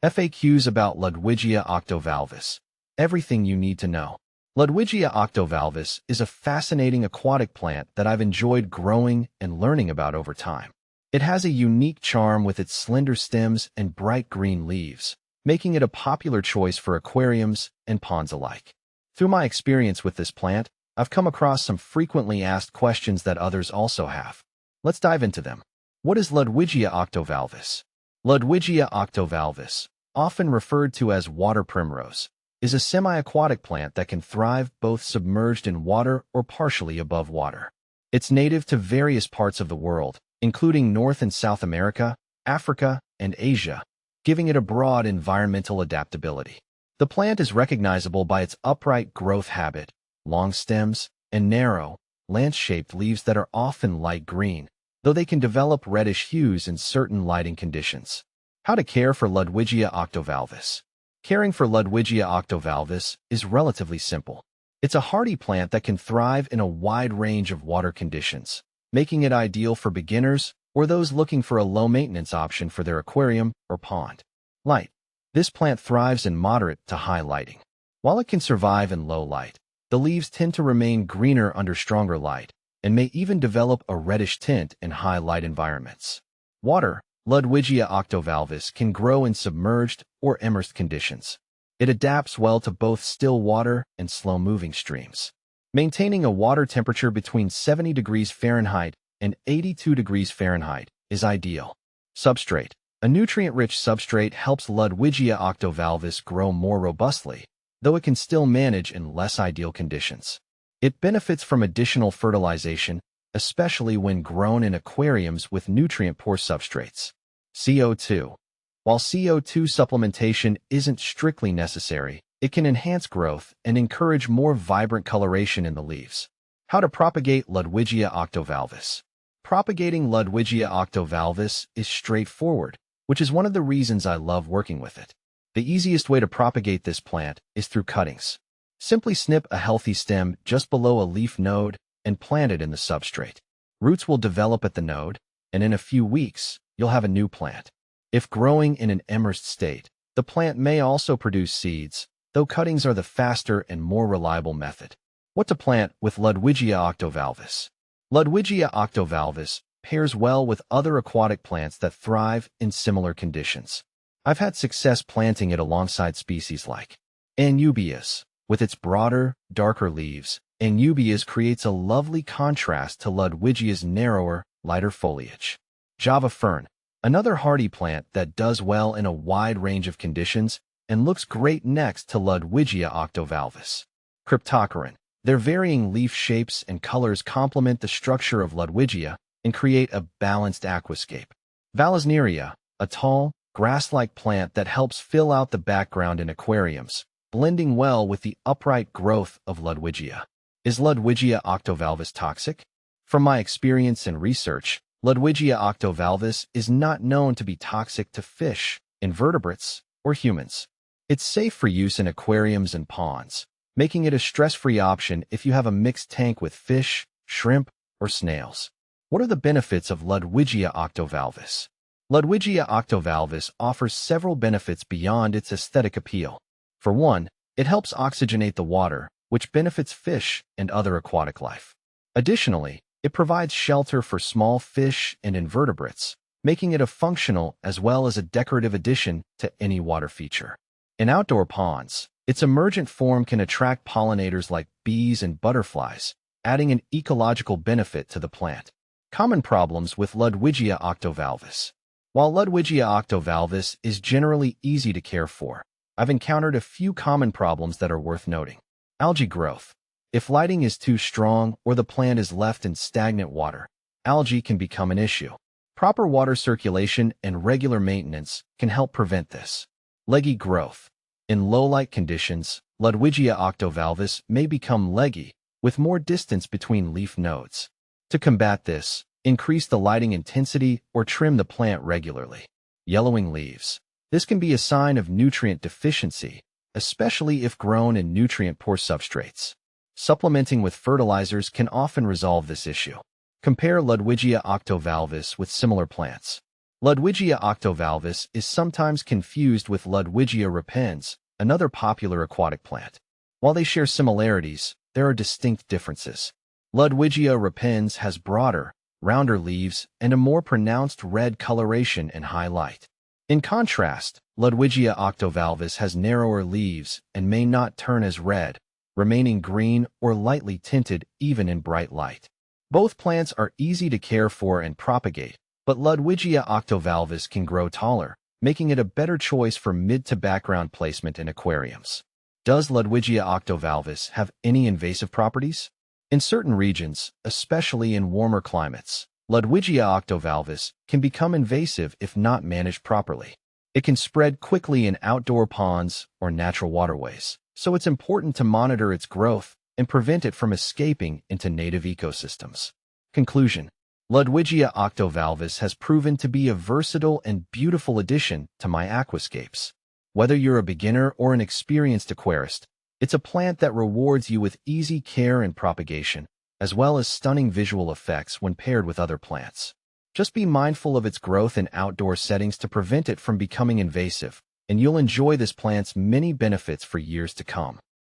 FAQs about Ludwigia octovalvis. Everything you need to know. Ludwigia octovalvis is a fascinating aquatic plant that I've enjoyed growing and learning about over time. It has a unique charm with its slender stems and bright green leaves, making it a popular choice for aquariums and ponds alike. Through my experience with this plant, I've come across some frequently asked questions that others also have. Let's dive into them. What is Ludwigia octovalvis? Ludwigia octovalvis, often referred to as water primrose, is a semi-aquatic plant that can thrive both submerged in water or partially above water. It's native to various parts of the world, including North and South America, Africa, and Asia, giving it a broad environmental adaptability. The plant is recognizable by its upright growth habit, long stems, and narrow, lance-shaped leaves that are often light green, though they can develop reddish hues in certain lighting conditions. How to care for Ludwigia octovalvis. Caring for Ludwigia octovalvis is relatively simple. It's a hardy plant that can thrive in a wide range of water conditions, making it ideal for beginners or those looking for a low-maintenance option for their aquarium or pond. Light. This plant thrives in moderate to high lighting. While it can survive in low light, the leaves tend to remain greener under stronger light and may even develop a reddish tint in high light environments. Water. Ludwigia octovalvis can grow in submerged or immersed conditions. It adapts well to both still water and slow-moving streams. Maintaining a water temperature between 70 degrees Fahrenheit and 82 degrees Fahrenheit is ideal. Substrate. A nutrient-rich substrate helps Ludwigia octovalvis grow more robustly, though it can still manage in less ideal conditions. It benefits from additional fertilization, especially when grown in aquariums with nutrient-poor substrates. CO2. While CO2 supplementation isn't strictly necessary, it can enhance growth and encourage more vibrant coloration in the leaves. How to propagate Ludwigia octovalvis. Propagating Ludwigia octovalvis is straightforward, which is one of the reasons I love working with it. The easiest way to propagate this plant is through cuttings. Simply snip a healthy stem just below a leaf node and plant it in the substrate. Roots will develop at the node, and in a few weeks, you'll have a new plant. If growing in an immersed state, the plant may also produce seeds, though cuttings are the faster and more reliable method. What to plant with Ludwigia octovalvis. Ludwigia octovalvis pairs well with other aquatic plants that thrive in similar conditions. I've had success planting it alongside species like Anubias. With its broader, darker leaves, Anubias creates a lovely contrast to Ludwigia's narrower, lighter foliage. Java fern. Another hardy plant that does well in a wide range of conditions and looks great next to Ludwigia octovalvis. Cryptocorin. Their varying leaf shapes and colors complement the structure of Ludwigia and create a balanced aquascape. Vallisneria, a tall, grass-like plant that helps fill out the background in aquariums, blending well with the upright growth of Ludwigia. Is Ludwigia octovalvis toxic? From my experience and research, Ludwigia octovalvis is not known to be toxic to fish, invertebrates, or humans. It's safe for use in aquariums and ponds, making it a stress-free option if you have a mixed tank with fish, shrimp, or snails. What are the benefits of Ludwigia octovalvis? Ludwigia octovalvis offers several benefits beyond its aesthetic appeal. For one, it helps oxygenate the water, which benefits fish and other aquatic life. Additionally, it provides shelter for small fish and invertebrates, making it a functional as well as a decorative addition to any water feature. In outdoor ponds, its emergent form can attract pollinators like bees and butterflies, adding an ecological benefit to the plant. Common problems with Ludwigia octovalvis. While Ludwigia octovalvis is generally easy to care for, I've encountered a few common problems that are worth noting. Algae growth. If lighting is too strong or the plant is left in stagnant water, algae can become an issue. Proper water circulation and regular maintenance can help prevent this. Leggy growth. In low-light conditions, Ludwigia octovalvis may become leggy, with more distance between leaf nodes. To combat this, increase the lighting intensity or trim the plant regularly. Yellowing leaves. This can be a sign of nutrient deficiency, especially if grown in nutrient-poor substrates. Supplementing with fertilizers can often resolve this issue. Compare Ludwigia octovalvis with similar plants. Ludwigia octovalvis is sometimes confused with Ludwigia repens, another popular aquatic plant. While they share similarities, there are distinct differences. Ludwigia repens has broader, rounder leaves and a more pronounced red coloration and highlight. In contrast, Ludwigia octovalvis has narrower leaves and may not turn as red, remaining green or lightly tinted even in bright light. Both plants are easy to care for and propagate, but Ludwigia octovalvis can grow taller, making it a better choice for mid-to-background placement in aquariums. Does Ludwigia octovalvis have any invasive properties? In certain regions, especially in warmer climates, Ludwigia octovalvis can become invasive if not managed properly. It can spread quickly in outdoor ponds or natural waterways, so it's important to monitor its growth and prevent it from escaping into native ecosystems. Conclusion: Ludwigia octovalvis has proven to be a versatile and beautiful addition to my aquascapes. Whether you're a beginner or an experienced aquarist, it's a plant that rewards you with easy care and propagation, as well as stunning visual effects when paired with other plants. Just be mindful of its growth in outdoor settings to prevent it from becoming invasive, and you'll enjoy this plant's many benefits for years to come.